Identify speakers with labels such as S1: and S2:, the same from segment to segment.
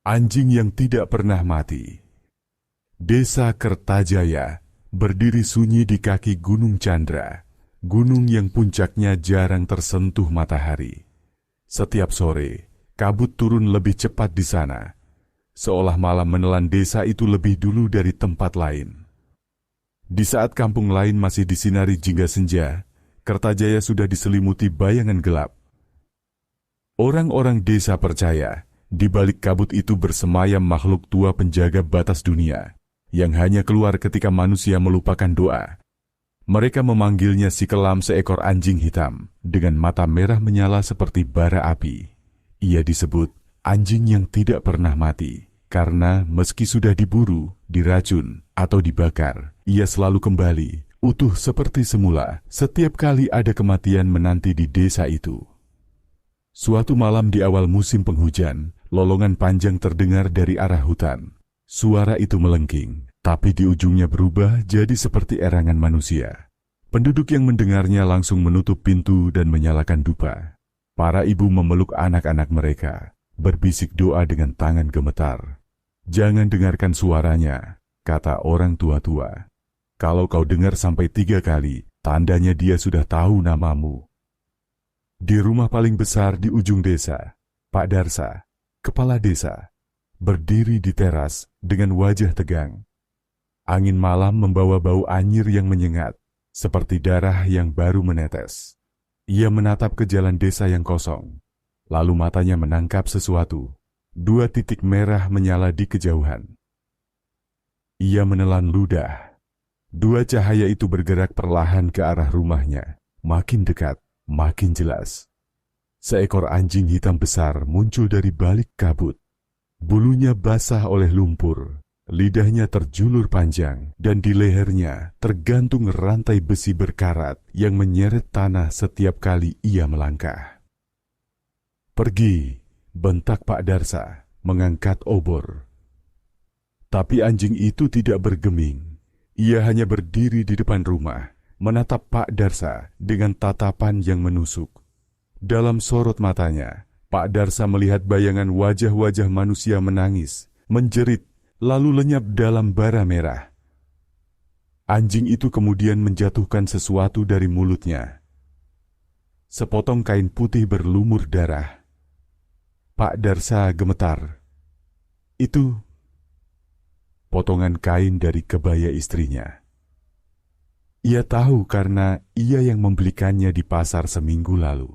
S1: Anjing yang tidak pernah mati. Desa Kertajaya berdiri sunyi di kaki Gunung Chandra, gunung yang puncaknya jarang tersentuh matahari. Setiap sore, kabut turun lebih cepat di sana, seolah malam menelan desa itu lebih dulu dari tempat lain. Di saat kampung lain masih disinari jingga senja, Kertajaya sudah diselimuti bayangan gelap. Orang-orang desa percaya, di balik kabut itu bersemayam makhluk tua penjaga batas dunia, yang hanya keluar ketika manusia melupakan doa. Mereka memanggilnya si kelam, seekor anjing hitam, dengan mata merah menyala seperti bara api. Ia disebut anjing yang tidak pernah mati, karena meski sudah diburu, diracun, atau dibakar, ia selalu kembali, utuh seperti semula, setiap kali ada kematian menanti di desa itu. Suatu malam di awal musim penghujan, lolongan panjang terdengar dari arah hutan. Suara itu melengking, tapi di ujungnya berubah jadi seperti erangan manusia. Penduduk yang mendengarnya langsung menutup pintu dan menyalakan dupa. Para ibu memeluk anak-anak mereka, berbisik doa dengan tangan gemetar. "Jangan dengarkan suaranya," kata orang tua-tua. "Kalau kau dengar sampai 3 kali, tandanya dia sudah tahu namamu." Di rumah paling besar di ujung desa, Pak Darsa, kepala desa, berdiri di teras dengan wajah tegang. Angin malam membawa bau anyir yang menyengat, seperti darah yang baru menetes. Ia menatap ke jalan desa yang kosong, lalu matanya menangkap sesuatu. 2 titik merah menyala di kejauhan. Ia menelan ludah. 2 cahaya itu bergerak perlahan ke arah rumahnya, makin dekat. Makin jelas. Seekor anjing hitam besar muncul dari balik kabut. Bulunya basah oleh lumpur, lidahnya terjulur panjang, dan di lehernya tergantung rantai besi berkarat yang menyeret tanah setiap kali ia melangkah. "Pergi," bentak Pak Darsa, mengangkat obor. Tapi anjing itu tidak bergeming. Ia hanya berdiri di depan rumah, menatap Pak Darsa dengan tatapan yang menusuk. Dalam sorot matanya, Pak Darsa melihat bayangan wajah-wajah manusia menangis, menjerit, lalu lenyap dalam bara merah. Anjing itu kemudian menjatuhkan sesuatu dari mulutnya. Sepotong kain putih berlumur darah. Pak Darsa gemetar. Itu potongan kain dari kebaya istrinya. Ia tahu karena ia yang membelikannya di pasar seminggu lalu.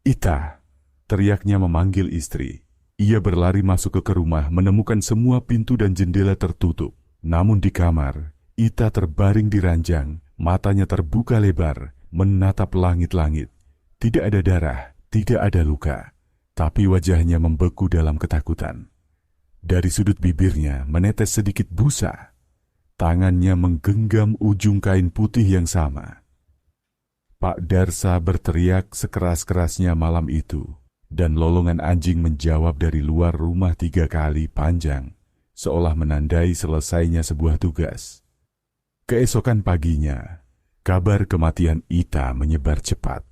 S1: "Ita!" teriaknya memanggil istri. Ia berlari masuk ke rumah, menemukan semua pintu dan jendela tertutup. Namun di kamar, Ita terbaring di ranjang, matanya terbuka lebar, menatap langit-langit. Tidak ada darah, tidak ada luka, tapi wajahnya membeku dalam ketakutan. Dari sudut bibirnya menetes sedikit busa. Tangannya menggenggam ujung kain putih yang sama. Pak Darsa berteriak sekeras-kerasnya malam itu, dan lolongan anjing menjawab dari luar rumah 3 kali panjang, seolah menandai selesainya sebuah tugas. Keesokan paginya, kabar kematian Ita menyebar cepat.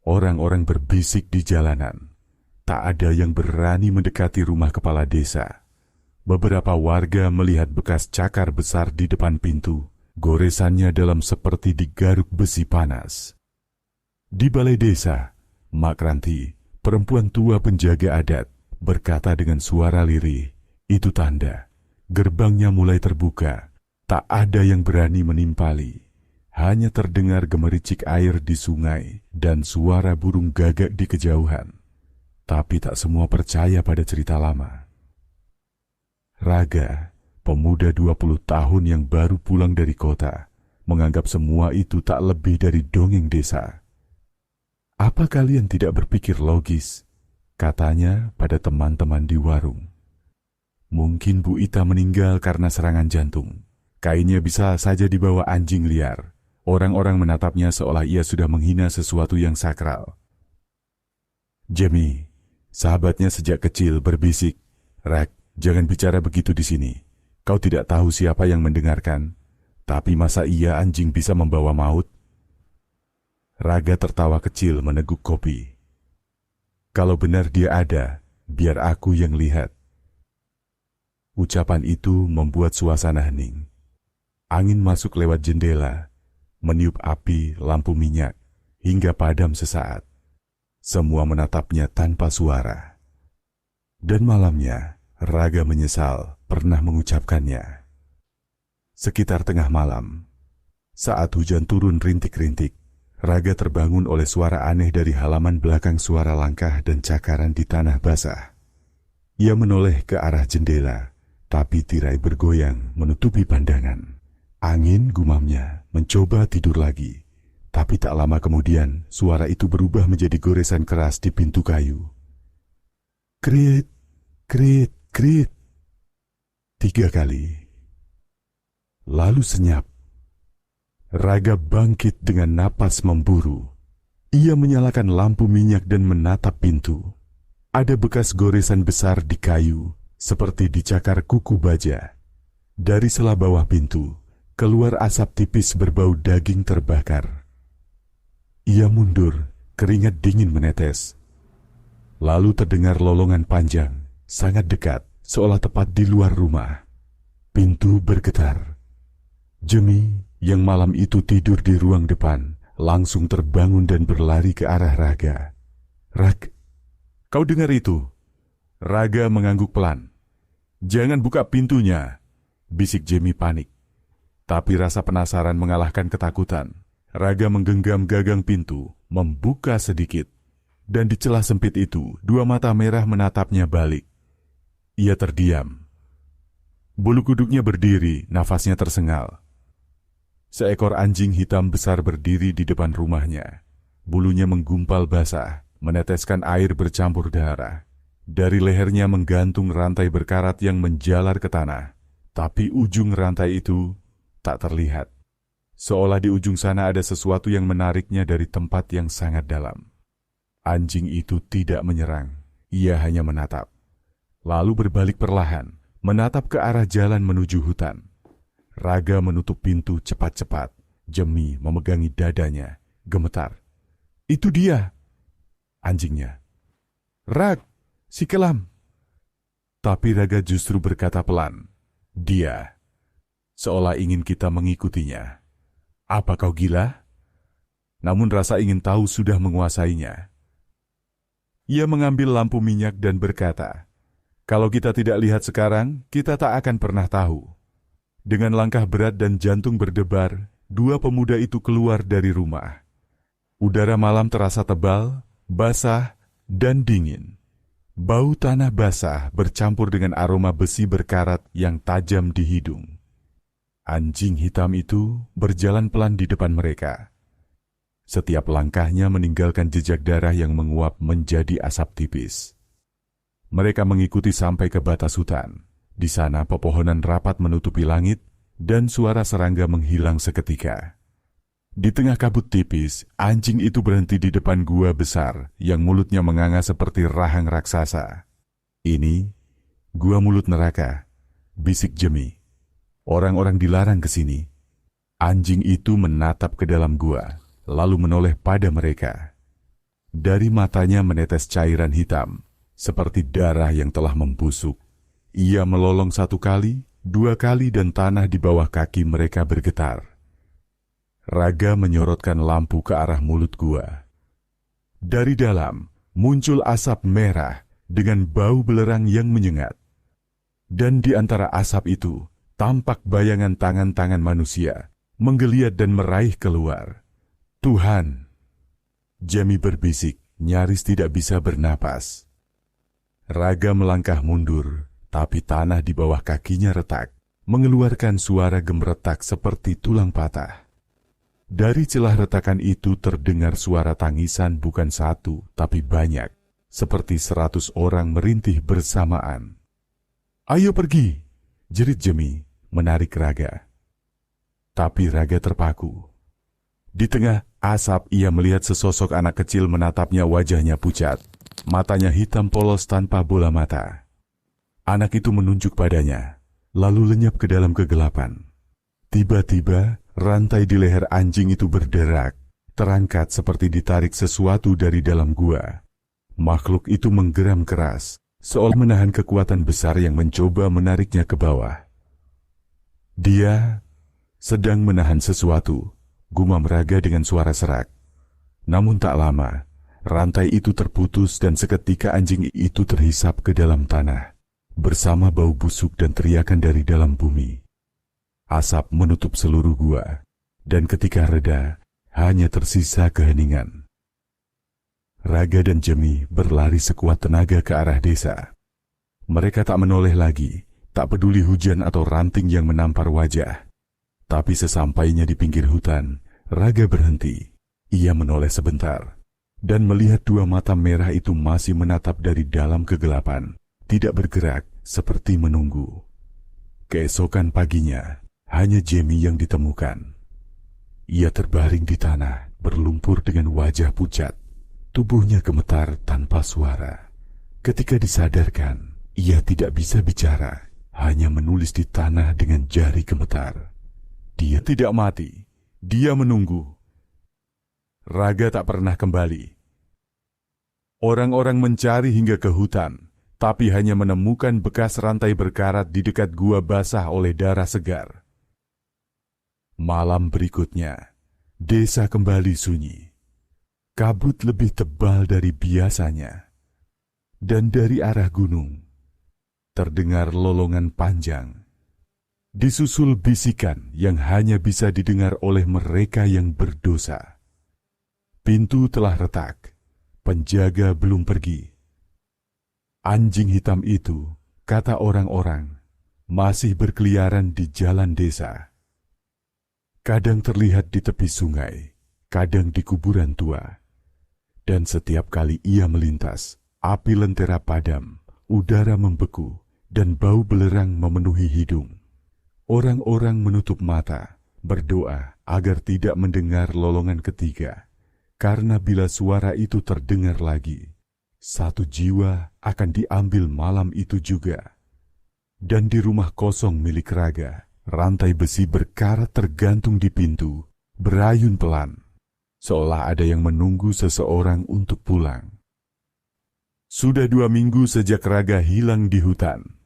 S1: Orang-orang berbisik di jalanan. Tak ada yang berani mendekati rumah kepala desa. Beberapa warga melihat bekas cakar besar di depan pintu, goresannya dalam seperti digaruk besi panas. Di balai desa, Mak Ranti, perempuan tua penjaga adat, berkata dengan suara lirih, "Itu tanda, gerbangnya mulai terbuka, tak ada yang berani menimpali. Hanya terdengar gemericik air di sungai dan suara burung gagak di kejauhan." Tapi tak semua percaya pada cerita lama. Raga, pemuda 20 tahun yang baru pulang dari kota, menganggap semua itu tak lebih dari dongeng desa. "Apa kalian tidak berpikir logis?" katanya pada teman-teman di warung. "Mungkin Bu Ita meninggal karena serangan jantung. Kainnya bisa saja dibawa anjing liar. Orang-orang menatapnya seolah ia sudah menghina sesuatu yang sakral." Jemi, sahabatnya sejak kecil, berbisik, "Rak, jangan bicara begitu di sini. Kau tidak tahu siapa yang mendengarkan. Tapi masa iya anjing bisa membawa maut?" Raga tertawa kecil meneguk kopi. "Kalau benar dia ada, biar aku yang lihat." Ucapan itu membuat suasana hening. Angin masuk lewat jendela, meniup api lampu minyak, hingga padam sesaat. Semua menatapnya tanpa suara. Dan malamnya, Raga menyesal pernah mengucapkannya. Sekitar tengah malam, saat hujan turun rintik-rintik, Raga terbangun oleh suara aneh dari halaman belakang, suara langkah dan cakaran di tanah basah. Ia menoleh ke arah jendela, tapi tirai bergoyang menutupi pandangan. Angin, gumamnya, mencoba tidur lagi. Tapi tak lama kemudian, suara itu berubah menjadi goresan keras di pintu kayu. Krit, krit, krit. 3 kali. Lalu senyap. Raga bangkit dengan napas memburu. Ia menyalakan lampu minyak dan menatap pintu. Ada bekas goresan besar di kayu, seperti dicakar kuku baja. Dari sela bawah pintu, keluar asap tipis berbau daging terbakar. Ia mundur, keringat dingin menetes. Lalu terdengar lolongan panjang, sangat dekat, seolah tepat di luar rumah. Pintu bergetar. Jemi, yang malam itu tidur di ruang depan, langsung terbangun dan berlari ke arah Raga. "Rag, kau dengar itu?" Raga mengangguk pelan. "Jangan buka pintunya," bisik Jemi panik. Tapi rasa penasaran mengalahkan ketakutan. Raga menggenggam gagang pintu, membuka sedikit. Dan di celah sempit itu, 2 mata merah menatapnya balik. Ia terdiam. Bulu kuduknya berdiri, nafasnya tersengal. Seekor anjing hitam besar berdiri di depan rumahnya. Bulunya menggumpal basah, meneteskan air bercampur darah. Dari lehernya menggantung rantai berkarat yang menjalar ke tanah. Tapi ujung rantai itu tak terlihat. Seolah di ujung sana ada sesuatu yang menariknya dari tempat yang sangat dalam. Anjing itu tidak menyerang, ia hanya menatap. Lalu berbalik perlahan, menatap ke arah jalan menuju hutan. Raga menutup pintu cepat-cepat. Jemi memegangi dadanya, gemetar. "Itu dia!" Anjingnya. "Rag, si kelam!" Tapi Raga justru berkata pelan, "Dia." Seolah ingin kita mengikutinya. "Apa kau gila?" Namun rasa ingin tahu sudah menguasainya. Ia mengambil lampu minyak dan berkata, "Kalau kita tidak lihat sekarang, kita tak akan pernah tahu." Dengan langkah berat dan jantung berdebar, 2 pemuda itu keluar dari rumah. Udara malam terasa tebal, basah, dan dingin. Bau tanah basah bercampur dengan aroma besi berkarat yang tajam di hidung. Anjing hitam itu berjalan pelan di depan mereka. Setiap langkahnya meninggalkan jejak darah yang menguap menjadi asap tipis. Mereka mengikuti sampai ke batas hutan. Di sana pepohonan rapat menutupi langit dan suara serangga menghilang seketika. Di tengah kabut tipis, anjing itu berhenti di depan gua besar yang mulutnya menganga seperti rahang raksasa. "Ini gua mulut neraka," bisik Jemi. "Orang-orang dilarang ke sini." Anjing itu menatap ke dalam gua, lalu menoleh pada mereka. Dari matanya menetes cairan hitam, seperti darah yang telah membusuk. Ia melolong 1 kali, 2 kali dan tanah di bawah kaki mereka bergetar. Raga menyorotkan lampu ke arah mulut gua. Dari dalam muncul asap merah dengan bau belerang yang menyengat. Dan di antara asap itu, tampak bayangan tangan-tangan manusia menggeliat dan meraih keluar. "Tuhan!" Jemi berbisik, nyaris tidak bisa bernapas. Raga melangkah mundur. Tapi tanah di bawah kakinya retak, mengeluarkan suara gemeretak seperti tulang patah. Dari celah retakan itu terdengar suara tangisan bukan 1, tapi banyak, seperti 100 orang merintih bersamaan. "Ayo pergi!" jerit Jemi, menarik Raga. Tapi Raga terpaku. Di tengah asap ia melihat sesosok anak kecil menatapnya, wajahnya pucat, matanya hitam polos tanpa bola mata. Anak itu menunjuk padanya, lalu lenyap ke dalam kegelapan. Tiba-tiba, rantai di leher anjing itu berderak, terangkat seperti ditarik sesuatu dari dalam gua. Makhluk itu menggeram keras, seolah menahan kekuatan besar yang mencoba menariknya ke bawah. Dia sedang menahan sesuatu, gumam Raga dengan suara serak. Namun tak lama, rantai itu terputus dan seketika anjing itu terhisap ke dalam tanah, bersama bau busuk dan teriakan dari dalam bumi. Asap menutup seluruh gua, dan ketika reda, hanya tersisa keheningan. Raga dan Jemi berlari sekuat tenaga ke arah desa. Mereka tak menoleh lagi, tak peduli hujan atau ranting yang menampar wajah. Tapi sesampainya di pinggir hutan, Raga berhenti. Ia menoleh sebentar, dan melihat dua mata merah itu masih menatap dari dalam kegelapan, tidak bergerak seperti menunggu. Keesokan paginya, hanya Jemi yang ditemukan. Ia terbaring di tanah, berlumpur dengan wajah pucat. Tubuhnya gemetar tanpa suara. Ketika disadarkan, ia tidak bisa bicara, hanya menulis di tanah dengan jari gemetar. Dia tidak mati, dia menunggu. Raga tak pernah kembali. Orang-orang mencari hingga ke hutan, tapi hanya menemukan bekas rantai berkarat di dekat gua basah oleh darah segar. Malam berikutnya, desa kembali sunyi. Kabut lebih tebal dari biasanya, dan dari arah gunung terdengar lolongan panjang, disusul bisikan yang hanya bisa didengar oleh mereka yang berdosa. Pintu telah retak, penjaga belum pergi. Anjing hitam itu, kata orang-orang, masih berkeliaran di jalan desa. Kadang terlihat di tepi sungai, kadang di kuburan tua. Dan setiap kali ia melintas, api lentera padam, udara membeku, dan bau belerang memenuhi hidung. Orang-orang menutup mata, berdoa agar tidak mendengar lolongan ketiga, karena bila suara itu terdengar lagi, satu jiwa akan diambil malam itu juga. Dan di rumah kosong milik Raga, rantai besi berkarat tergantung di pintu, berayun pelan, seolah ada yang menunggu seseorang untuk pulang. Sudah 2 minggu sejak Raga hilang di hutan.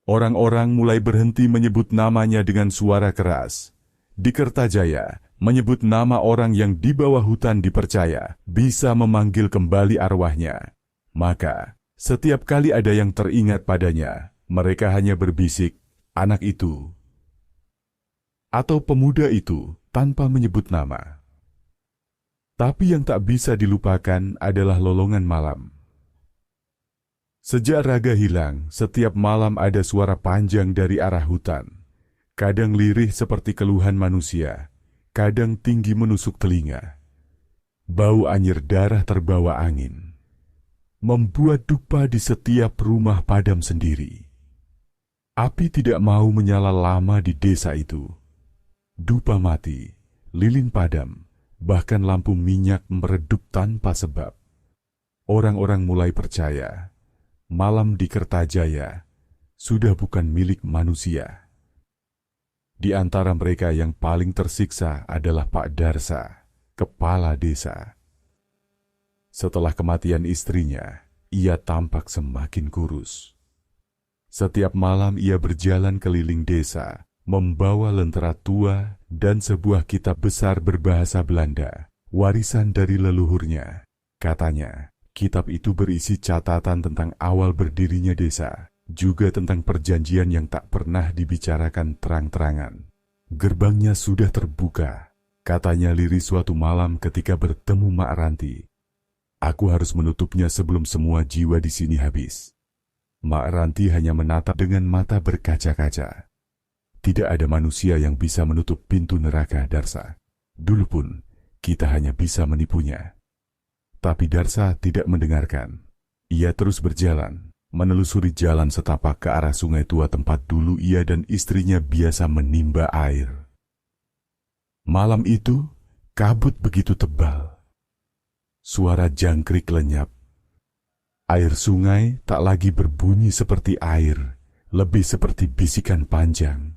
S1: Orang-orang mulai berhenti menyebut namanya dengan suara keras. Di Kertajaya, menyebut nama orang yang di bawah hutan dipercaya bisa memanggil kembali arwahnya. Maka, setiap kali ada yang teringat padanya, mereka hanya berbisik, anak itu, atau pemuda itu, tanpa menyebut nama. Tapi yang tak bisa dilupakan adalah lolongan malam. Sejak Raga hilang, setiap malam ada suara panjang dari arah hutan. Kadang lirih seperti keluhan manusia, kadang tinggi menusuk telinga. Bau anyir darah terbawa angin, membuat dupa di setiap rumah padam sendiri. Api tidak mau menyala lama di desa itu. Dupa mati, lilin padam, bahkan lampu minyak meredup tanpa sebab. Orang-orang mulai percaya, malam di Kertajaya sudah bukan milik manusia. Di antara mereka yang paling tersiksa adalah Pak Darsa, kepala desa. Setelah kematian istrinya, ia tampak semakin kurus. Setiap malam ia berjalan keliling desa, membawa lentera tua dan sebuah kitab besar berbahasa Belanda, warisan dari leluhurnya. Katanya, kitab itu berisi catatan tentang awal berdirinya desa, juga tentang perjanjian yang tak pernah dibicarakan terang-terangan. Gerbangnya sudah terbuka, katanya lirih suatu malam ketika bertemu Mak Ranti. Aku harus menutupnya sebelum semua jiwa di sini habis. Mak Ranti hanya menatap dengan mata berkaca-kaca. Tidak ada manusia yang bisa menutup pintu neraka Darsa. Dulu pun, kita hanya bisa menipunya. Tapi Darsa tidak mendengarkan. Ia terus berjalan, menelusuri jalan setapak ke arah sungai tua tempat dulu ia dan istrinya biasa menimba air. Malam itu, kabut begitu tebal. Suara jangkrik lenyap. Air sungai tak lagi berbunyi seperti air, lebih seperti bisikan panjang.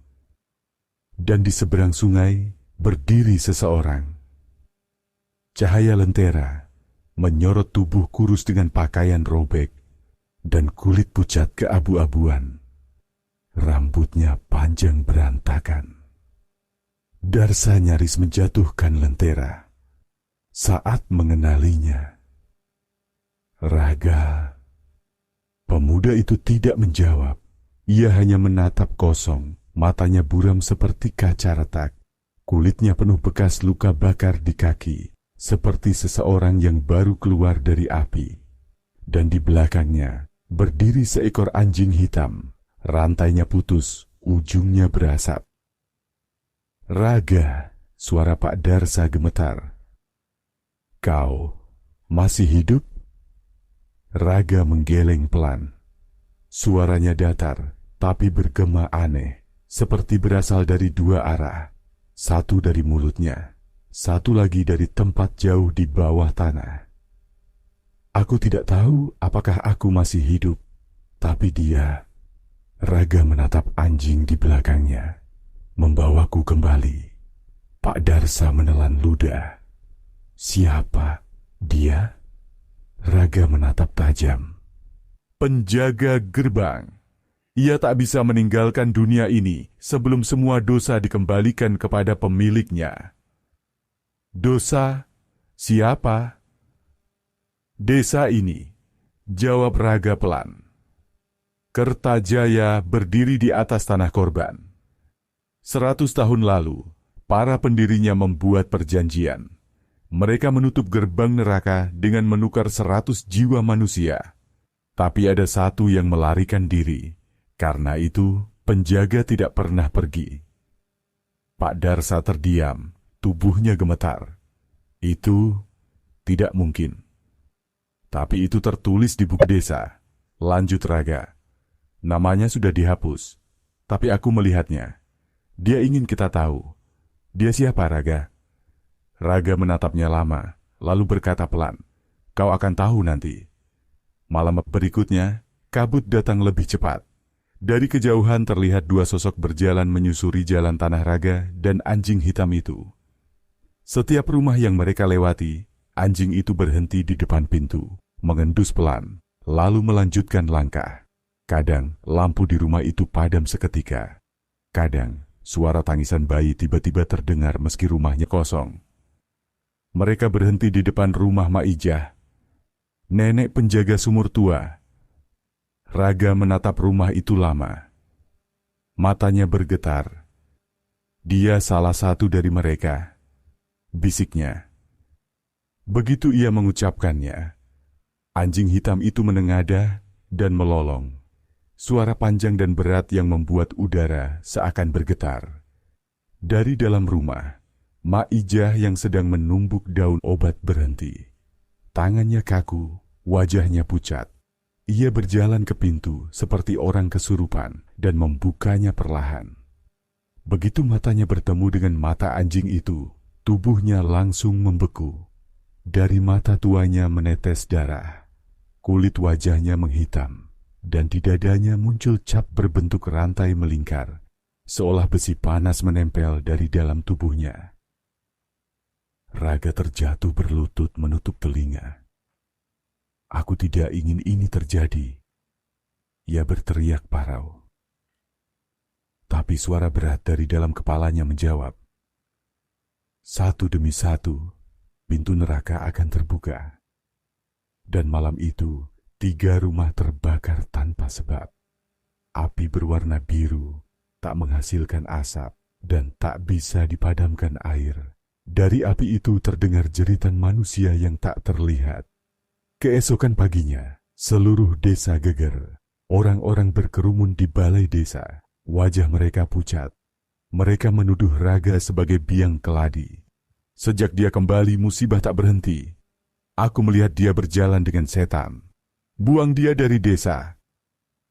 S1: Dan di seberang sungai berdiri seseorang. Cahaya lentera menyorot tubuh kurus dengan pakaian robek. dan kulit pucat keabu-abuan. Rambutnya panjang berantakan. Darsa nyaris menjatuhkan lentera saat mengenalinya. Raga. Pemuda itu tidak menjawab. Ia hanya menatap kosong, matanya buram seperti kaca retak. Kulitnya penuh bekas luka bakar di kaki, seperti seseorang yang baru keluar dari api. Dan di belakangnya berdiri seekor anjing hitam. Rantainya putus, ujungnya berasap. Raga, suara Pak Darsa gemetar. Kau masih hidup? Raga menggeleng pelan. Suaranya datar, tapi bergema aneh, seperti berasal dari dua arah. Satu dari mulutnya, satu lagi dari tempat jauh di bawah tanah. Aku tidak tahu apakah aku masih hidup, tapi dia... Raga menatap anjing di belakangnya, membawaku kembali. Pak Darsa menelan ludah. Siapa dia? Raga menatap tajam. Penjaga gerbang. Ia tak bisa meninggalkan dunia ini sebelum semua dosa dikembalikan kepada pemiliknya. Dosa? Siapa? Desa ini, jawab Raga pelan. Kertajaya berdiri di atas tanah korban. 100 tahun lalu, para pendirinya membuat perjanjian. Mereka menutup gerbang neraka dengan menukar 100 jiwa manusia. Tapi ada satu yang melarikan diri. Karena itu, penjaga tidak pernah pergi. Pak Darsa terdiam, tubuhnya gemetar. Itu tidak mungkin. Tapi itu tertulis di buku desa. Lanjut Raga. Namanya sudah dihapus, tapi aku melihatnya. Dia ingin kita tahu. Dia siapa, Raga? Raga menatapnya lama, lalu berkata pelan, kau akan tahu nanti. Malam berikutnya, kabut datang lebih cepat. Dari kejauhan terlihat dua sosok berjalan menyusuri jalan tanah Raga dan anjing hitam itu. Setiap rumah yang mereka lewati, anjing itu berhenti di depan pintu, mengendus pelan, lalu melanjutkan langkah. Kadang lampu di rumah itu padam seketika. Kadang suara tangisan bayi tiba-tiba terdengar meski rumahnya kosong. Mereka berhenti di depan rumah Maijah, nenek penjaga sumur tua. Raga menatap rumah itu lama. Matanya bergetar. Dia salah satu dari mereka, bisiknya. Begitu ia mengucapkannya, anjing hitam itu menengadah dan melolong. Suara panjang dan berat yang membuat udara seakan bergetar. Dari dalam rumah, Maijah yang sedang menumbuk daun obat berhenti. Tangannya kaku, wajahnya pucat. Ia berjalan ke pintu seperti orang kesurupan dan membukanya perlahan. Begitu matanya bertemu dengan mata anjing itu, tubuhnya langsung membeku. Dari mata tuanya menetes darah. Kulit wajahnya menghitam. Dan di dadanya muncul cap berbentuk rantai melingkar, seolah besi panas menempel dari dalam tubuhnya. Raga terjatuh berlutut menutup telinga. Aku tidak ingin ini terjadi. Ia berteriak parau. Tapi suara berat dari dalam kepalanya menjawab. Satu demi satu, pintu neraka akan terbuka. Dan malam itu, 3 rumah terbakar tanpa sebab. Api berwarna biru, tak menghasilkan asap, dan tak bisa dipadamkan air. Dari api itu terdengar jeritan manusia yang tak terlihat. Keesokan paginya, seluruh desa geger. Orang-orang berkerumun di balai desa. Wajah mereka pucat. Mereka menuduh Raga sebagai biang keladi. Sejak dia kembali, musibah tak berhenti. Aku melihat dia berjalan dengan setan. Buang dia dari desa.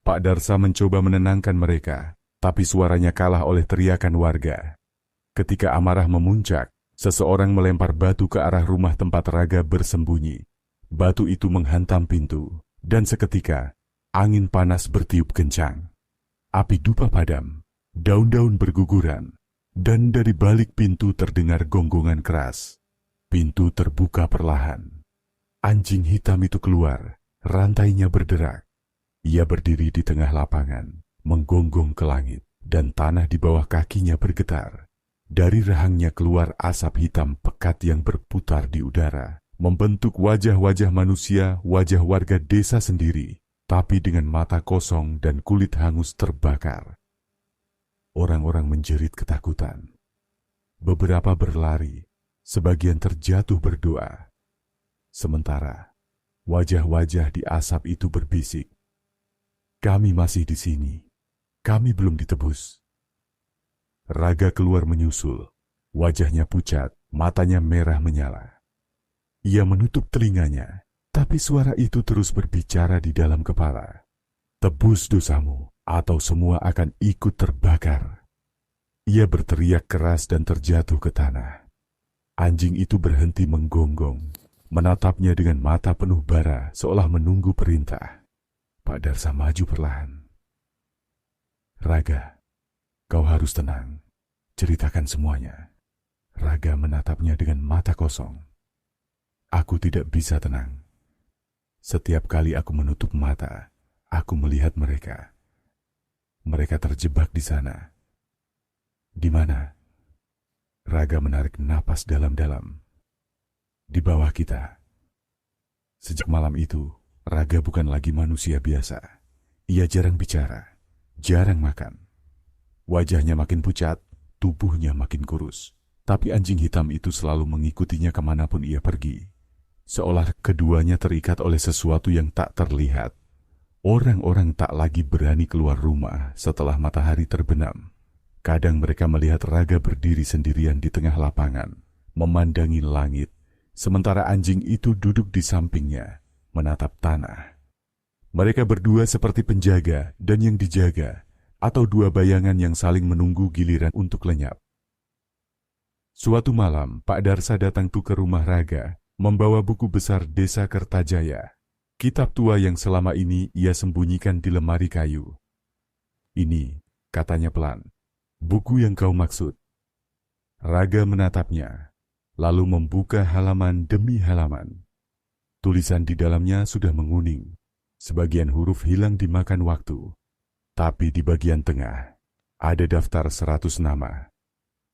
S1: Pak Darsa mencoba menenangkan mereka, tapi suaranya kalah oleh teriakan warga. Ketika amarah memuncak, seseorang melempar batu ke arah rumah tempat Raga bersembunyi. Batu itu menghantam pintu, dan seketika, angin panas bertiup kencang. Api dupa padam, daun-daun berguguran, dan dari balik pintu terdengar gonggongan keras. Pintu terbuka perlahan. Anjing hitam itu keluar. Rantainya berderak. Ia berdiri di tengah lapangan, menggonggong ke langit, dan tanah di bawah kakinya bergetar. Dari rahangnya keluar asap hitam pekat yang berputar di udara, membentuk wajah-wajah manusia, wajah warga desa sendiri, tapi dengan mata kosong dan kulit hangus terbakar. Orang-orang menjerit ketakutan. Beberapa berlari, sebagian terjatuh berdoa. Sementara, wajah-wajah di asap itu berbisik, "Kami masih di sini. Kami belum ditebus." Raga keluar menyusul. Wajahnya pucat, matanya merah menyala. Ia menutup telinganya, tapi suara itu terus berbicara di dalam kepala. "Tebus dosamu, atau semua akan ikut terbakar." Ia berteriak keras dan terjatuh ke tanah. Anjing itu berhenti menggonggong, menatapnya dengan mata penuh bara seolah menunggu perintah. Pak Darsa maju perlahan. "Raga, kau harus tenang. Ceritakan semuanya." Raga menatapnya dengan mata kosong. "Aku tidak bisa tenang. Setiap kali aku menutup mata, aku melihat mereka. Mereka terjebak di sana." "Di mana?" Raga menarik napas dalam-dalam. "Di bawah kita." Sejak malam itu, Raga bukan lagi manusia biasa. Ia jarang bicara, jarang makan. Wajahnya makin pucat, tubuhnya makin kurus. Tapi anjing hitam itu selalu mengikutinya kemanapun ia pergi. Seolah keduanya terikat oleh sesuatu yang tak terlihat. Orang-orang tak lagi berani keluar rumah setelah matahari terbenam. Kadang mereka melihat Raga berdiri sendirian di tengah lapangan, memandangi langit, sementara anjing itu duduk di sampingnya, menatap tanah. Mereka berdua seperti penjaga dan yang dijaga, atau dua bayangan yang saling menunggu giliran untuk lenyap. Suatu malam, Pak Darsa datang ke rumah Raga, membawa buku besar Desa Kertajaya, kitab tua yang selama ini ia sembunyikan di lemari kayu. "Ini," katanya pelan, "buku yang kau maksud." Raga menatapnya, lalu membuka halaman demi halaman. Tulisan di dalamnya sudah menguning, sebagian huruf hilang dimakan waktu. Tapi di bagian tengah, ada daftar 100 nama,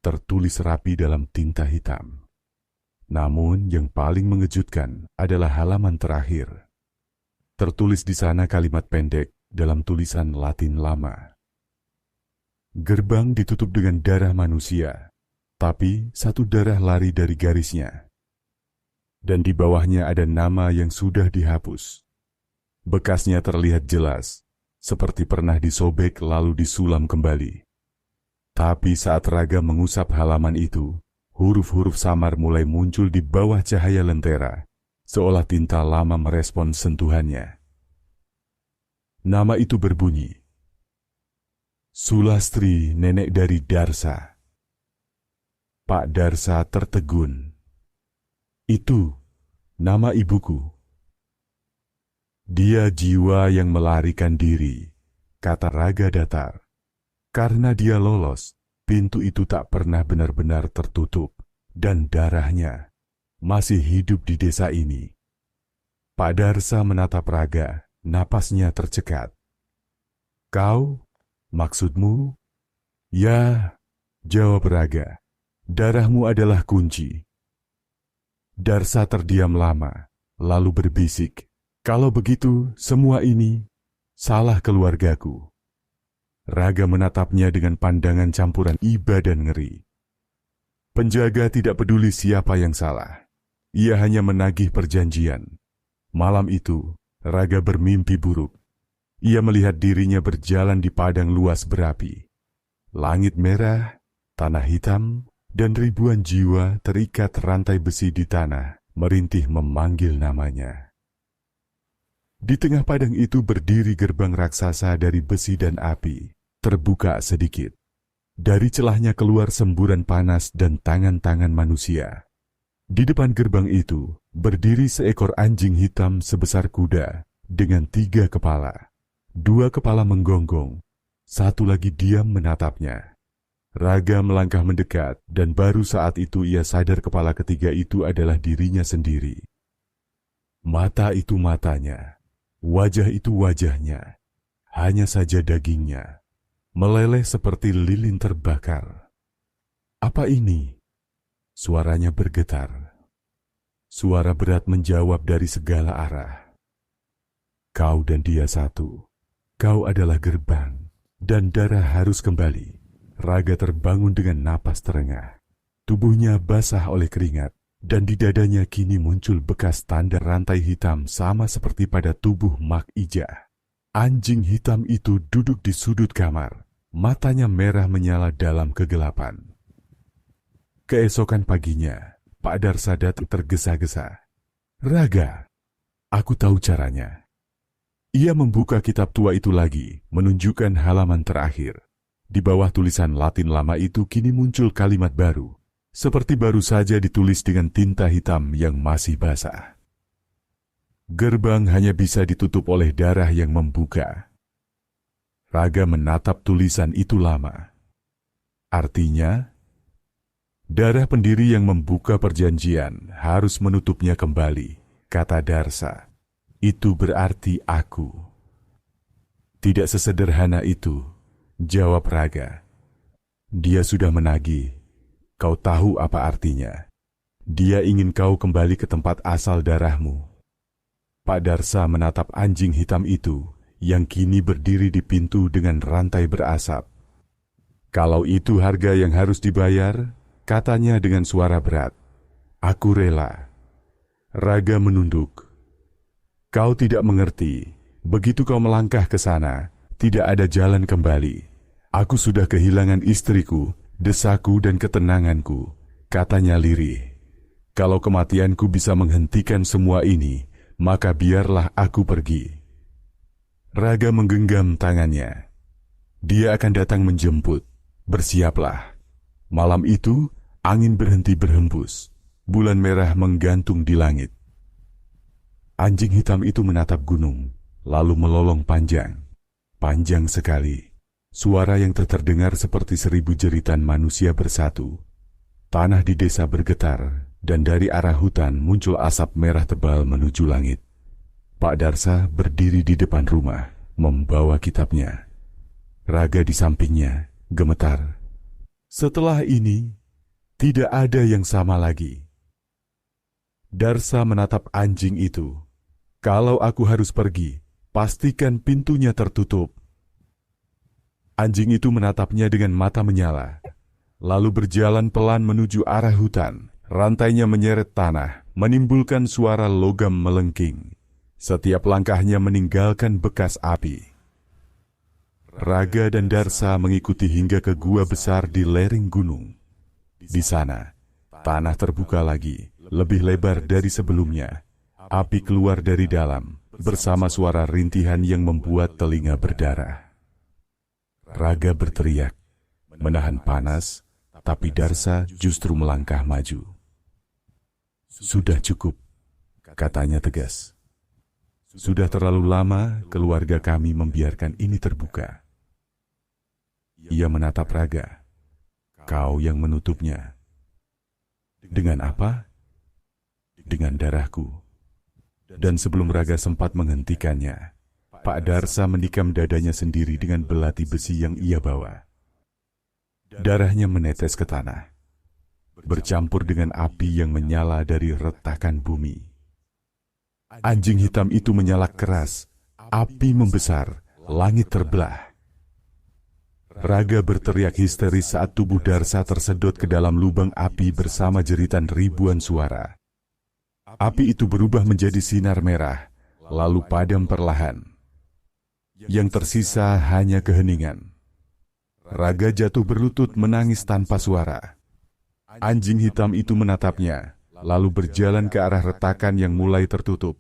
S1: tertulis rapi dalam tinta hitam. Namun yang paling mengejutkan adalah halaman terakhir. Tertulis di sana kalimat pendek dalam tulisan Latin lama. "Gerbang ditutup dengan darah manusia, tapi satu darah lari dari garisnya." Dan di bawahnya ada nama yang sudah dihapus. Bekasnya terlihat jelas, seperti pernah disobek lalu disulam kembali. Tapi saat Raga mengusap halaman itu, huruf-huruf samar mulai muncul di bawah cahaya lentera, seolah tinta lama merespon sentuhannya. Nama itu berbunyi, "Sulastri, nenek dari Darsa." Pak Darsa tertegun. "Itu nama ibuku." "Dia jiwa yang melarikan diri," kata Raga datar. "Karena dia lolos, pintu itu tak pernah benar-benar tertutup, dan darahnya masih hidup di desa ini." Pak Darsa menatap Raga, napasnya tercekat. "Kau? Maksudmu?" "Ya," jawab Raga, "darahmu adalah kunci." Darsa terdiam lama, lalu berbisik, "Kalau begitu, semua ini salah keluargaku." Raga menatapnya dengan pandangan campuran iba dan ngeri. Penjaga tidak peduli siapa yang salah. Ia hanya menagih perjanjian. Malam itu, Raga bermimpi buruk. Ia melihat dirinya berjalan di padang luas berapi. Langit merah, tanah hitam, dan ribuan jiwa terikat rantai besi di tanah, merintih memanggil namanya. Di tengah padang itu berdiri gerbang raksasa dari besi dan api, terbuka sedikit. Dari celahnya keluar semburan panas dan tangan-tangan manusia. Di depan gerbang itu berdiri seekor anjing hitam sebesar kuda dengan 3 kepala. 2 kepala menggonggong, satu lagi diam menatapnya. Raga melangkah mendekat dan baru saat itu ia sadar kepala ketiga itu adalah dirinya sendiri. Mata itu matanya, wajah itu wajahnya, hanya saja dagingnya meleleh seperti lilin terbakar. Apa ini? Suaranya bergetar. Suara berat menjawab dari segala arah. Kau dan dia satu. Kau adalah gerbang, dan darah harus kembali. Raga terbangun dengan napas terengah. Tubuhnya basah oleh keringat, dan di dadanya kini muncul bekas tanda rantai hitam sama seperti pada tubuh Mak Ija. Anjing hitam itu duduk di sudut kamar. Matanya merah menyala dalam kegelapan. Keesokan paginya, Pak Darsa datang tergesa-gesa. Raga, aku tahu caranya. Ia membuka kitab tua itu lagi, menunjukkan halaman terakhir. Di bawah tulisan Latin lama itu kini muncul kalimat baru, seperti baru saja ditulis dengan tinta hitam yang masih basah. Gerbang hanya bisa ditutup oleh darah yang membuka. Raga menatap tulisan itu lama. Artinya, darah pendiri yang membuka perjanjian harus menutupnya kembali, kata Darsa. Itu berarti aku. Tidak sesederhana itu, jawab Raga. Dia sudah menagih. Kau tahu apa artinya. Dia ingin kau kembali ke tempat asal darahmu. Pak Darsa menatap anjing hitam itu yang kini berdiri di pintu dengan rantai berasap. Kalau itu harga yang harus dibayar, katanya dengan suara berat, aku rela. Raga menunduk. Kau tidak mengerti, begitu kau melangkah ke sana, tidak ada jalan kembali. Aku sudah kehilangan istriku, desaku dan ketenanganku, katanya lirih. Kalau kematianku bisa menghentikan semua ini, maka biarlah aku pergi. Raga menggenggam tangannya. Dia akan datang menjemput, bersiaplah. Malam itu, angin berhenti berhembus, bulan merah menggantung di langit. Anjing hitam itu menatap gunung, lalu melolong panjang. Panjang sekali. Suara yang terdengar seperti 1000 jeritan manusia bersatu. Tanah di desa bergetar, dan dari arah hutan muncul asap merah tebal menuju langit. Pak Darsa berdiri di depan rumah, membawa kitabnya. Raga di sampingnya, gemetar. Setelah ini, tidak ada yang sama lagi. Darsa menatap anjing itu. Kalau aku harus pergi, pastikan pintunya tertutup. Anjing itu menatapnya dengan mata menyala, lalu berjalan pelan menuju arah hutan. Rantainya menyeret tanah, menimbulkan suara logam melengking. Setiap langkahnya meninggalkan bekas api. Raga dan Darsa mengikuti hingga ke gua besar di lereng gunung. Di sana, tanah terbuka lagi, lebih lebar dari sebelumnya. Api keluar dari dalam, bersama suara rintihan yang membuat telinga berdarah. Raga berteriak, menahan panas, tapi Darsa justru melangkah maju. Sudah cukup, katanya tegas. Sudah terlalu lama keluarga kami membiarkan ini terbuka. Ia menatap Raga. Kau yang menutupnya. Dengan apa? Dengan darahku. Dan sebelum Raga sempat menghentikannya, Pak Darsa menikam dadanya sendiri dengan belati besi yang ia bawa. Darahnya menetes ke tanah, bercampur dengan api yang menyala dari retakan bumi. Anjing hitam itu menyala keras, api membesar, langit terbelah. Raga berteriak histeris saat tubuh Darsa tersedot ke dalam lubang api bersama jeritan ribuan suara. Api itu berubah menjadi sinar merah, lalu padam perlahan. Yang tersisa hanya keheningan. Raga jatuh berlutut menangis tanpa suara. Anjing hitam itu menatapnya, lalu berjalan ke arah retakan yang mulai tertutup.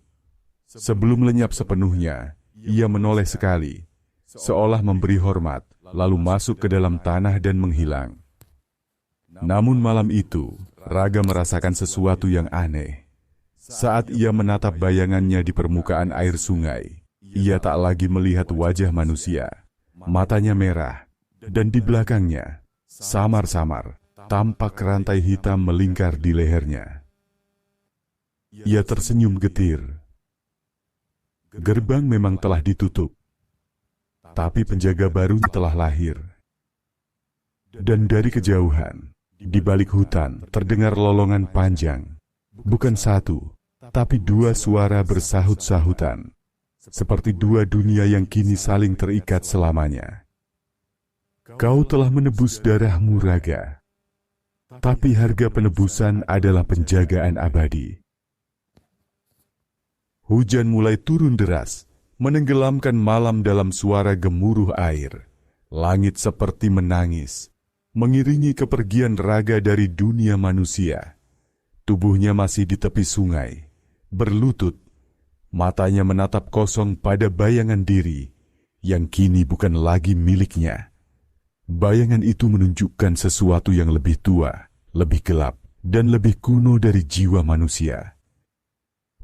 S1: Sebelum lenyap sepenuhnya, ia menoleh sekali, seolah memberi hormat, lalu masuk ke dalam tanah dan menghilang. Namun malam itu, Raga merasakan sesuatu yang aneh. Saat ia menatap bayangannya di permukaan air sungai, ia tak lagi melihat wajah manusia. Matanya merah, dan di belakangnya, samar-samar, tampak rantai hitam melingkar di lehernya. Ia tersenyum getir. Gerbang memang telah ditutup. Tapi penjaga baru telah lahir. Dan dari kejauhan, di balik hutan, terdengar lolongan panjang. Bukan satu, tapi dua suara bersahut-sahutan. Seperti dua dunia yang kini saling terikat selamanya. Kau telah menebus darahmu, Raga. Tapi harga penebusan adalah penjagaan abadi. Hujan mulai turun deras, menenggelamkan malam dalam suara gemuruh air. Langit seperti menangis, mengiringi kepergian Raga dari dunia manusia. Tubuhnya masih di tepi sungai, berlutut, matanya menatap kosong pada bayangan diri yang kini bukan lagi miliknya. Bayangan itu menunjukkan sesuatu yang lebih tua, lebih gelap, dan lebih kuno dari jiwa manusia.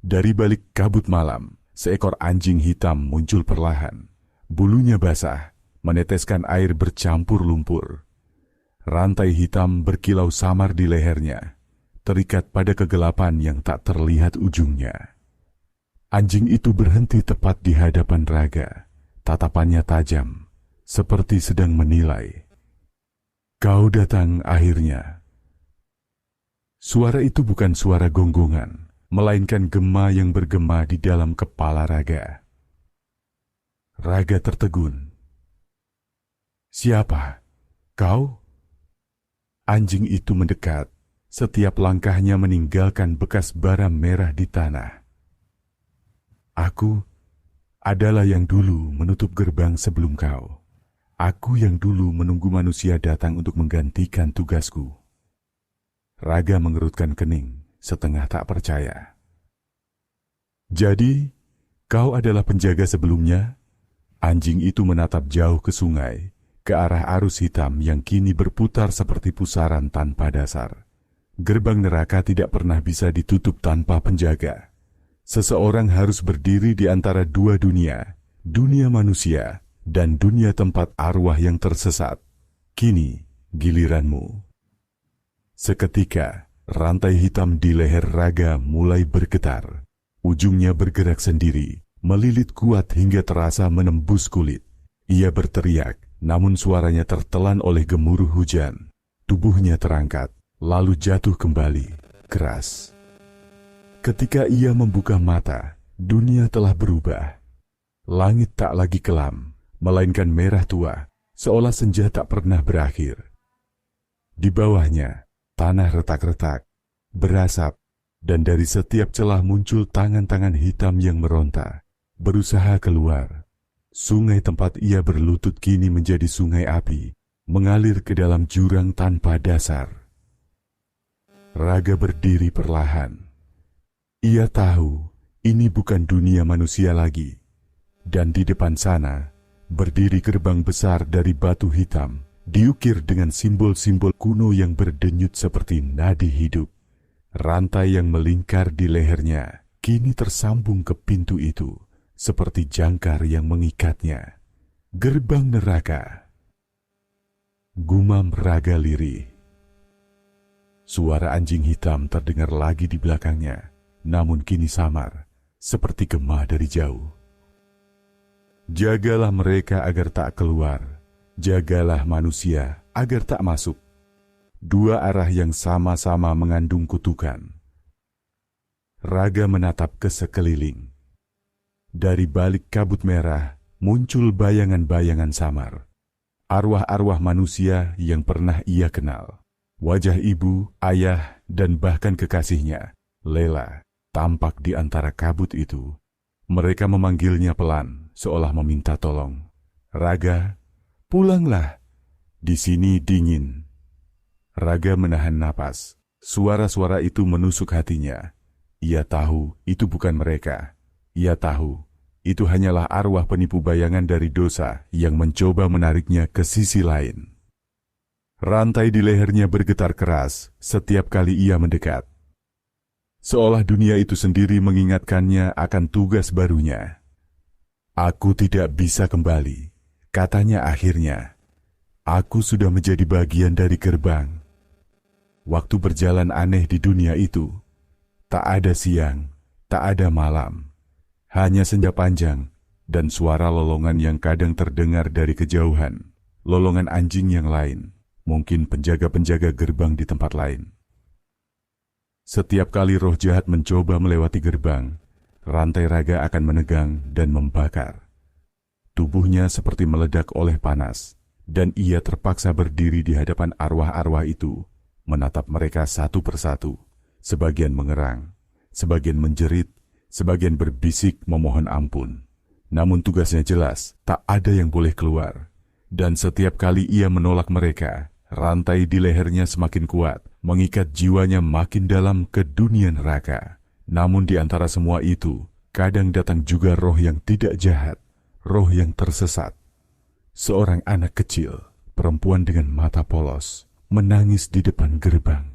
S1: Dari balik kabut malam, seekor anjing hitam muncul perlahan. Bulunya basah, meneteskan air bercampur lumpur. Rantai hitam berkilau samar di lehernya, terikat pada kegelapan yang tak terlihat ujungnya. Anjing itu berhenti tepat di hadapan Raga. Tatapannya tajam, seperti sedang menilai. Kau datang akhirnya. Suara itu bukan suara gonggongan, melainkan gema yang bergema di dalam kepala Raga. Raga tertegun. Siapa? Kau? Anjing itu mendekat, setiap langkahnya meninggalkan bekas bara merah di tanah. Aku adalah yang dulu menutup gerbang sebelum kau. Aku yang dulu menunggu manusia datang untuk menggantikan tugasku. Raga mengerutkan kening, setengah tak percaya. Jadi, kau adalah penjaga sebelumnya? Anjing itu menatap jauh ke sungai, ke arah arus hitam yang kini berputar seperti pusaran tanpa dasar. Gerbang neraka tidak pernah bisa ditutup tanpa penjaga. Seseorang harus berdiri di antara dua dunia, dunia manusia dan dunia tempat arwah yang tersesat. Kini, giliranmu. Seketika, rantai hitam di leher Raga mulai bergetar. Ujungnya bergerak sendiri, melilit kuat hingga terasa menembus kulit. Ia berteriak, namun suaranya tertelan oleh gemuruh hujan. Tubuhnya terangkat, lalu jatuh kembali, keras. Ketika ia membuka mata, dunia telah berubah. Langit tak lagi kelam, melainkan merah tua, seolah senja tak pernah berakhir. Di bawahnya, tanah retak-retak, berasap, dan dari setiap celah muncul tangan-tangan hitam yang meronta, berusaha keluar. Sungai tempat ia berlutut kini menjadi sungai api, mengalir ke dalam jurang tanpa dasar. Raga berdiri perlahan. Ia tahu ini bukan dunia manusia lagi, dan di depan sana berdiri gerbang besar dari batu hitam, diukir dengan simbol-simbol kuno yang berdenyut seperti nadi hidup. Rantai yang melingkar di lehernya kini tersambung ke pintu itu, seperti jangkar yang mengikatnya. Gerbang neraka. Gumam Raga lirih. Suara anjing hitam terdengar lagi di belakangnya, namun kini samar, seperti gema dari jauh. Jagalah mereka agar tak keluar, jagalah manusia agar tak masuk. Dua arah yang sama-sama mengandung kutukan. Raga menatap ke sekeliling. Dari balik kabut merah muncul bayangan-bayangan samar. Arwah-arwah manusia yang pernah ia kenal. Wajah ibu, ayah, dan bahkan kekasihnya, Lela, tampak di antara kabut itu. Mereka memanggilnya pelan, seolah meminta tolong. Raga, pulanglah. Di sini dingin. Raga menahan napas. Suara-suara itu menusuk hatinya. Ia tahu itu bukan mereka. Ia tahu itu hanyalah arwah penipu bayangan dari dosa yang mencoba menariknya ke sisi lain. Rantai di lehernya bergetar keras setiap kali ia mendekat. Seolah dunia itu sendiri mengingatkannya akan tugas barunya. Aku tidak bisa kembali, katanya akhirnya. Aku sudah menjadi bagian dari gerbang. Waktu berjalan aneh di dunia itu. Tak ada siang, tak ada malam. Hanya senja panjang dan suara lolongan yang kadang terdengar dari kejauhan. Lolongan anjing yang lain, mungkin penjaga-penjaga gerbang di tempat lain. Setiap kali roh jahat mencoba melewati gerbang, rantai Raga akan menegang dan membakar. Tubuhnya seperti meledak oleh panas, dan ia terpaksa berdiri di hadapan arwah-arwah itu, menatap mereka satu persatu. Sebagian mengerang, sebagian menjerit, sebagian berbisik memohon ampun. Namun tugasnya jelas, tak ada yang boleh keluar. Dan setiap kali ia menolak mereka, rantai di lehernya semakin kuat, mengikat jiwanya makin dalam ke dunia neraka. Namun di antara semua itu, kadang datang juga roh yang tidak jahat, roh yang tersesat. Seorang anak kecil, perempuan dengan mata polos, menangis di depan gerbang.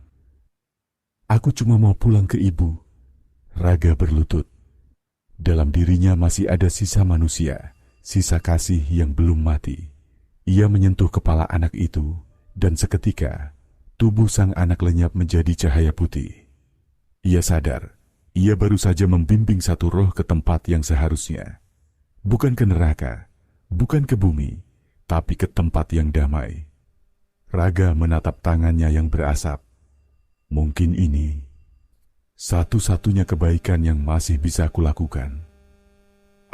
S1: "Aku cuma mau pulang ke ibu." Raga berlutut. Dalam dirinya masih ada sisa manusia, sisa kasih yang belum mati. Ia menyentuh kepala anak itu, dan seketika, tubuh sang anak lenyap menjadi cahaya putih. Ia sadar, ia baru saja membimbing satu roh ke tempat yang seharusnya. Bukan ke neraka, bukan ke bumi, tapi ke tempat yang damai. Raga menatap tangannya yang berasap. Mungkin ini satu-satunya kebaikan yang masih bisa kulakukan.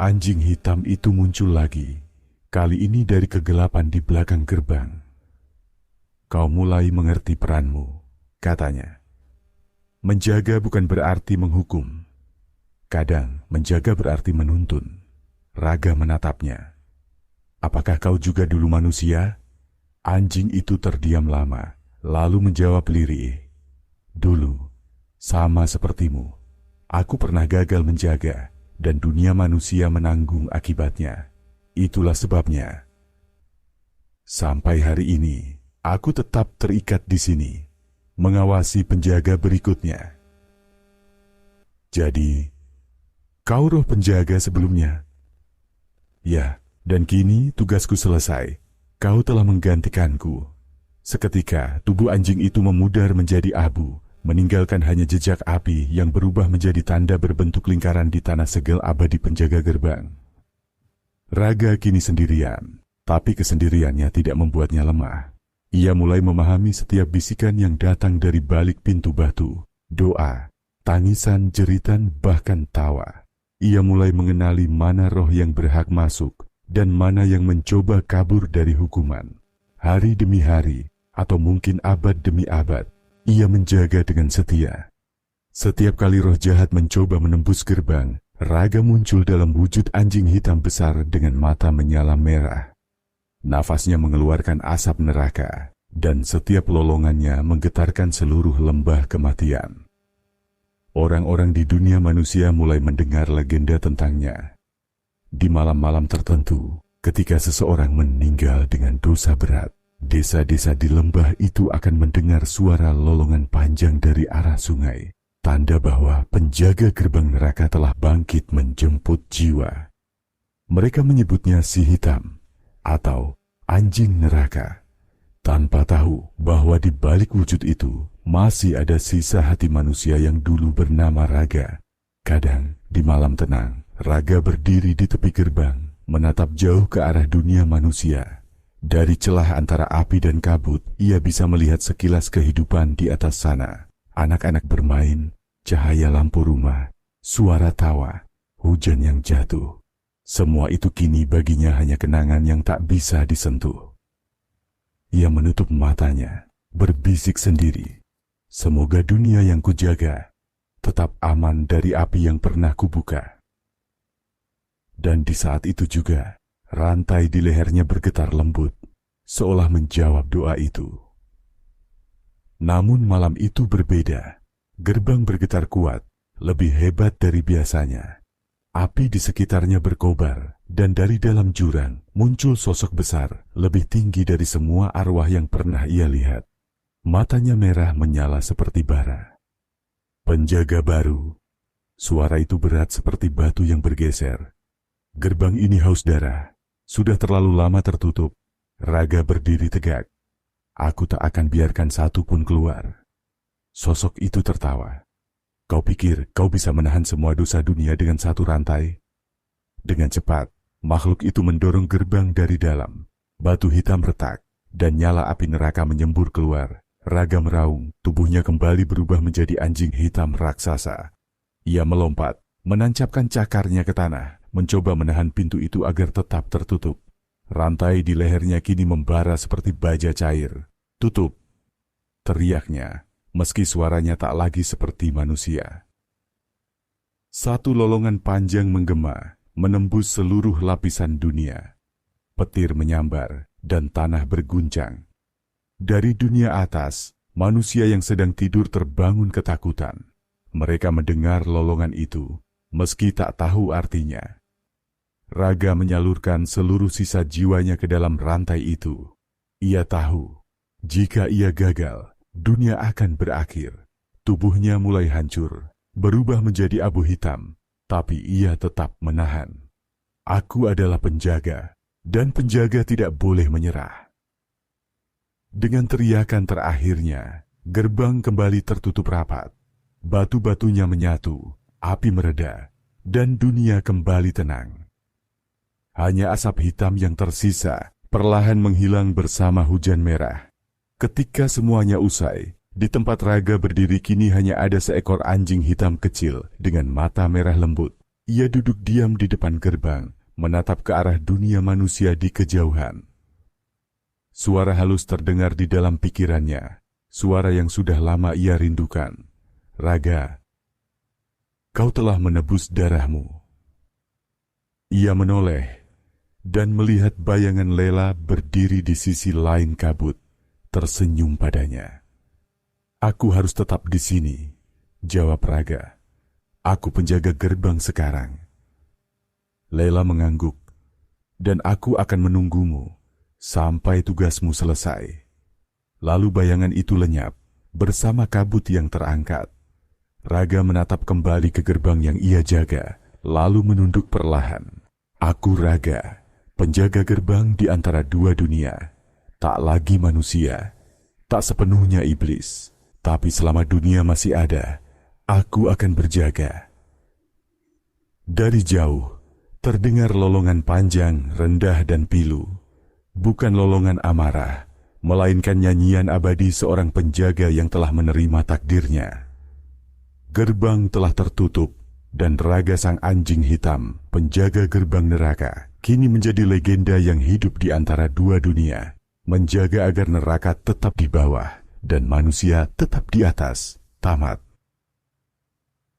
S1: Anjing hitam itu muncul lagi, kali ini dari kegelapan di belakang gerbang. "Kau mulai mengerti peranmu," katanya. "Menjaga bukan berarti menghukum. Kadang menjaga berarti menuntun." Raga menatapnya. "Apakah kau juga dulu manusia?" Anjing itu terdiam lama, lalu menjawab lirih. "Dulu, sama sepertimu, aku pernah gagal menjaga, dan dunia manusia menanggung akibatnya. Itulah sebabnya, sampai hari ini, aku tetap terikat di sini, mengawasi penjaga berikutnya." "Jadi, kau roh penjaga sebelumnya?" "Ya, dan kini tugasku selesai. Kau telah menggantikanku." Seketika, tubuh anjing itu memudar menjadi abu, meninggalkan hanya jejak api yang berubah menjadi tanda berbentuk lingkaran di tanah segel abadi penjaga gerbang. Raga kini sendirian, tapi kesendiriannya tidak membuatnya lemah. Ia mulai memahami setiap bisikan yang datang dari balik pintu batu, doa, tangisan, jeritan, bahkan tawa. Ia mulai mengenali mana roh yang berhak masuk dan mana yang mencoba kabur dari hukuman. Hari demi hari, atau mungkin abad demi abad, ia menjaga dengan setia. Setiap kali roh jahat mencoba menembus gerbang, Raga muncul dalam wujud anjing hitam besar dengan mata menyala merah. Nafasnya mengeluarkan asap neraka, dan setiap lolongannya menggetarkan seluruh lembah kematian. Orang-orang di dunia manusia mulai mendengar legenda tentangnya. Di malam-malam tertentu, ketika seseorang meninggal dengan dosa berat, desa-desa di lembah itu akan mendengar suara lolongan panjang dari arah sungai, tanda bahwa penjaga gerbang neraka telah bangkit menjemput jiwa. Mereka menyebutnya si hitam atau anjing neraka, tanpa tahu bahwa di balik wujud itu masih ada sisa hati manusia yang dulu bernama Raga. Kadang di malam tenang, Raga berdiri di tepi gerbang, menatap jauh ke arah dunia manusia. Dari celah antara api dan kabut, ia bisa melihat sekilas kehidupan di atas sana. Anak-anak bermain, cahaya lampu rumah, suara tawa, hujan yang jatuh. Semua itu kini baginya hanya kenangan yang tak bisa disentuh. Ia menutup matanya, berbisik sendiri. "Semoga dunia yang kujaga tetap aman dari api yang pernah kubuka." Dan di saat itu juga, rantai di lehernya bergetar lembut, seolah menjawab doa itu. Namun malam itu berbeda. Gerbang bergetar kuat, lebih hebat dari biasanya. Api di sekitarnya berkobar, dan dari dalam jurang muncul sosok besar, lebih tinggi dari semua arwah yang pernah ia lihat. Matanya merah menyala seperti bara. "Penjaga baru." Suara itu berat seperti batu yang bergeser. "Gerbang ini haus darah, sudah terlalu lama tertutup." Raga berdiri tegak. "Aku tak akan biarkan satu pun keluar." Sosok itu tertawa. "Kau pikir kau bisa menahan semua dosa dunia dengan satu rantai?" Dengan cepat, Makhluk itu mendorong gerbang dari dalam. Batu hitam retak, dan nyala api neraka menyembur keluar. Raga meraung, tubuhnya kembali berubah menjadi anjing hitam raksasa. Ia melompat, menancapkan cakarnya ke tanah, mencoba menahan pintu itu agar tetap tertutup. Rantai di lehernya kini membara seperti baja cair. "Tutup!" teriaknya, meski suaranya tak lagi seperti manusia. Satu lolongan panjang menggema, menembus seluruh lapisan dunia. Petir menyambar, dan tanah berguncang. Dari dunia atas, manusia yang sedang tidur terbangun ketakutan. Mereka mendengar lolongan itu, meski tak tahu artinya. Raga menyalurkan seluruh sisa jiwanya ke dalam rantai itu. Ia tahu, jika ia gagal, dunia akan berakhir. Tubuhnya mulai hancur, berubah menjadi abu hitam, tapi ia tetap menahan. "Aku adalah penjaga, dan penjaga tidak boleh menyerah." Dengan teriakan terakhirnya, gerbang kembali tertutup rapat. Batu-batunya menyatu, api mereda, dan dunia kembali tenang. Hanya asap hitam yang tersisa, perlahan menghilang bersama hujan merah. Ketika semuanya usai, di tempat Raga berdiri kini hanya ada seekor anjing hitam kecil dengan mata merah lembut. Ia duduk diam di depan gerbang, menatap ke arah dunia manusia di kejauhan. Suara halus terdengar di dalam pikirannya, suara yang sudah lama ia rindukan. "Raga, kau telah menebus darahmu." Ia menoleh dan melihat bayangan Lela berdiri di sisi lain kabut, tersenyum padanya. "Aku harus tetap di sini," jawab Raga. "Aku penjaga gerbang sekarang." Lela mengangguk, "Dan aku akan menunggumu sampai tugasmu selesai." Lalu bayangan itu lenyap bersama kabut yang terangkat. Raga menatap kembali ke gerbang yang ia jaga, lalu menunduk perlahan. "Aku Raga, penjaga gerbang di antara dua dunia. Tak lagi manusia, tak sepenuhnya iblis. Tapi selama dunia masih ada, aku akan berjaga." Dari jauh, terdengar lolongan panjang, rendah dan pilu. Bukan lolongan amarah, melainkan nyanyian abadi seorang penjaga yang telah menerima takdirnya. Gerbang telah tertutup, dan Raga sang anjing hitam, penjaga gerbang neraka, kini menjadi legenda yang hidup di antara dua dunia, menjaga agar neraka tetap di bawah dan manusia tetap di atas. Tamat.